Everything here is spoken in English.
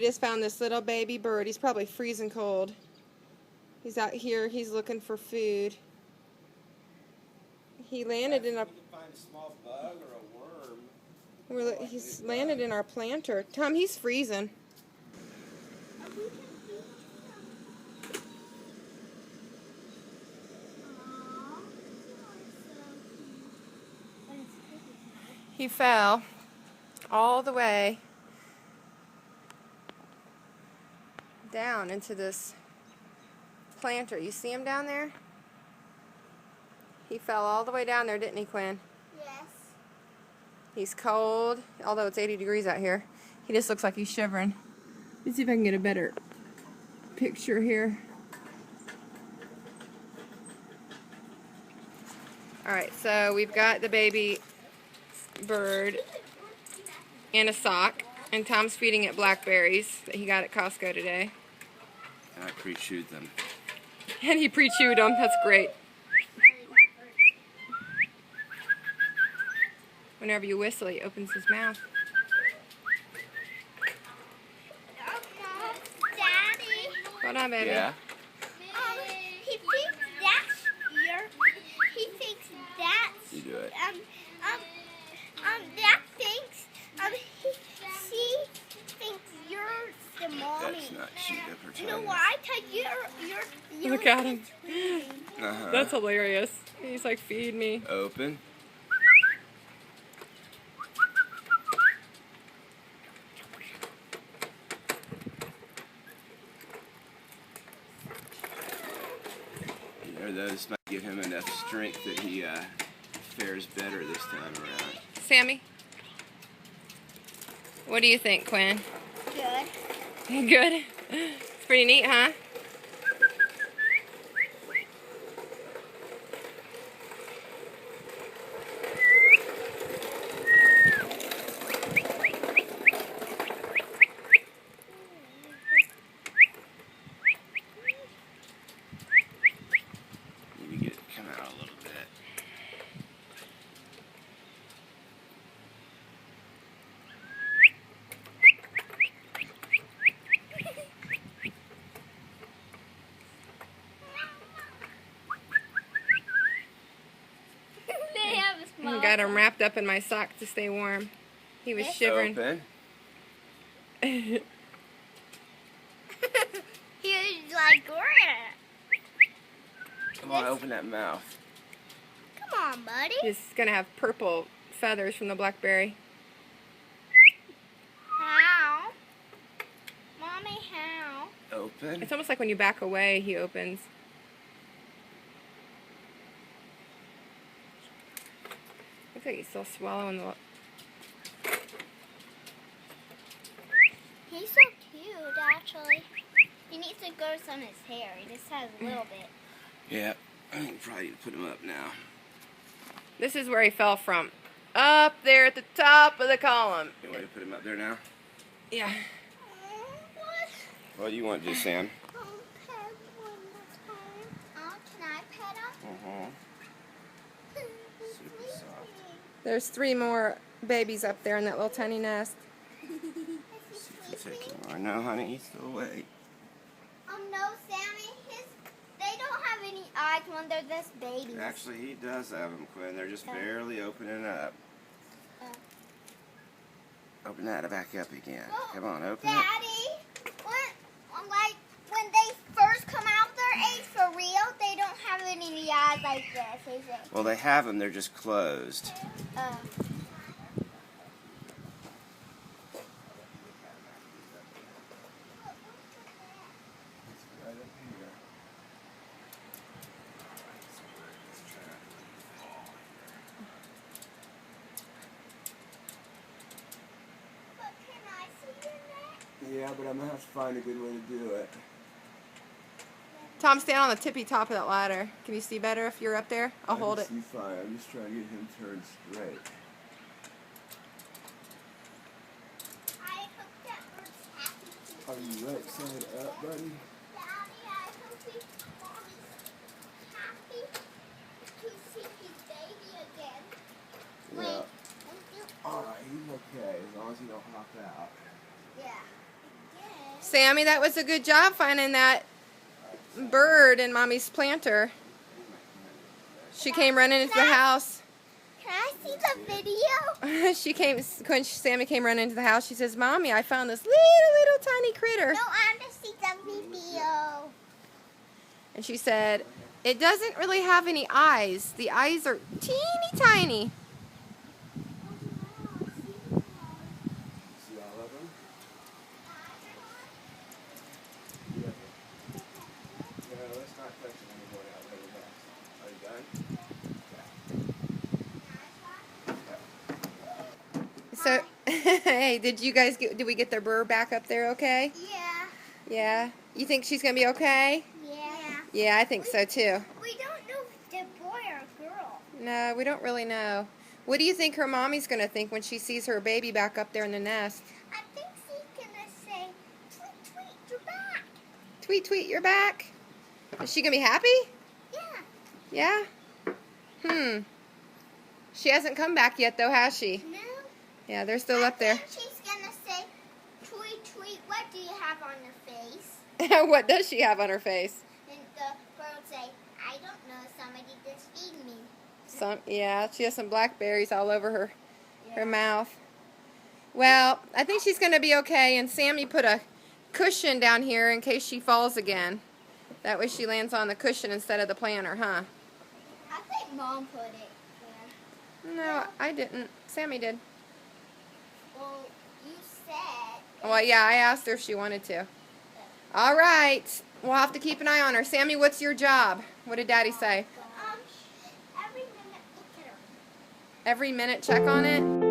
just found this little baby bird. He's probably freezing cold. He's out here. He's looking for food. He landed in a... We can find a small bug or a worm. He's landed in our planter. Tom, he's freezing. He fell all the way down into this planter. You see him down there? He fell all the way down there, didn't he, Quinn? Yes. He's cold, although it's 80 degrees out here. He just looks like he's shivering. Let's see if I can get a better picture here. Alright, so we've got the baby bird in a sock, and Tom's feeding it blackberries that he got at Costco today. And I pre-chewed them. And he pre-chewed them. That's great. Whenever you whistle, he opens his mouth. Daddy. Hold on, baby. Yeah. He thinks that's he thinks that's You do it. that thinks she thinks you're the mommy. That's not she up her tongue. You know why? Cause you're Look at him. Uh-huh. That's hilarious. He's like, feed me. Open. You know, this might give him enough strength that he fares better this time around. Sammy? What do you think, Quinn? good. Good? It's pretty neat, huh? Maybe get it to come out a little bit. They have a small. Got him wrapped up in my sock to stay warm. He was shivering. Open. He was like, Come on, open that mouth. come on, buddy. He's gonna have purple feathers from the blackberry. How? Mommy, how? Open. It's almost like when you back away, he opens. Looks like he's still swallowing the... He's so cute, actually. He needs to grow some of his hair. He just has a little bit. Yeah, I think probably need to put him up now. This is where he fell from. Up there at the top of the column. You want me to put him up there now? Yeah. What? What do you want to do, Sam? Pet one more time. Can I pet him? Uh-huh. Super soft. There's 3 more babies up there in that little tiny nest. See if you can take him. I know, honey, he's still awake. No, Sammy. They don't have any eyes when they're just babies. Actually, he does have them, Quinn. They're just barely opening up. Open that back up again. Well, Come on, open it. Daddy, when they first come out their age for real, they don't have any eyes like this, is it? Well, they have them. They're just closed. Yeah, but I'm going to have to find a good way to do it. Tom, stand on the tippy top of that ladder. Can you see better if you're up there? I'll hold it. I can see fine. I'm just trying to get him turned straight. I hope that bird's happy. Are you right side up, buddy? Daddy, I hope he's happy to see his baby again. Yeah. Wait. Alright, he's okay as long as he don't hop out. Yeah. Again. Sammy, that was a good job finding that bird in Mommy's planter. She came running into the house. Can I see the video? When Sammy came running into the house, she says, Mommy, I found this little tiny critter. No, I want to see the video. And she said, it doesn't really have any eyes. The eyes are teeny tiny. See all of them? No, let's not touch them anymore now. Are you done? So, hey, did we get the bird back up there okay? Yeah. Yeah? You think she's going to be okay? Yeah. Yeah, I think so too. We don't know if it's a boy or girl. No, we don't really know. What do you think her mommy's going to think when she sees her baby back up there in the nest? I think she's going to say, tweet, tweet, you're back. Tweet, tweet, you're back. Is she going to be happy? Yeah. Yeah? She hasn't come back yet though, has she? No. Yeah, they're still up there. I think she's going to say, tweet, tweet, what do you have on your face? What does she have on her face? And the bird say, I don't know, somebody just feed me. Yeah, she has some blackberries all over her mouth. Well, I think she's going to be okay, and Sammy put a cushion down here in case she falls again. That way she lands on the cushion instead of the planter, huh? I think Mom put it there. No, I didn't. Sammy did. Well, you said... Well, yeah, I asked her if she wanted to. All right. We'll have to keep an eye on her. Sammy, what's your job? What did Daddy say? every minute look at her. Every minute check on it?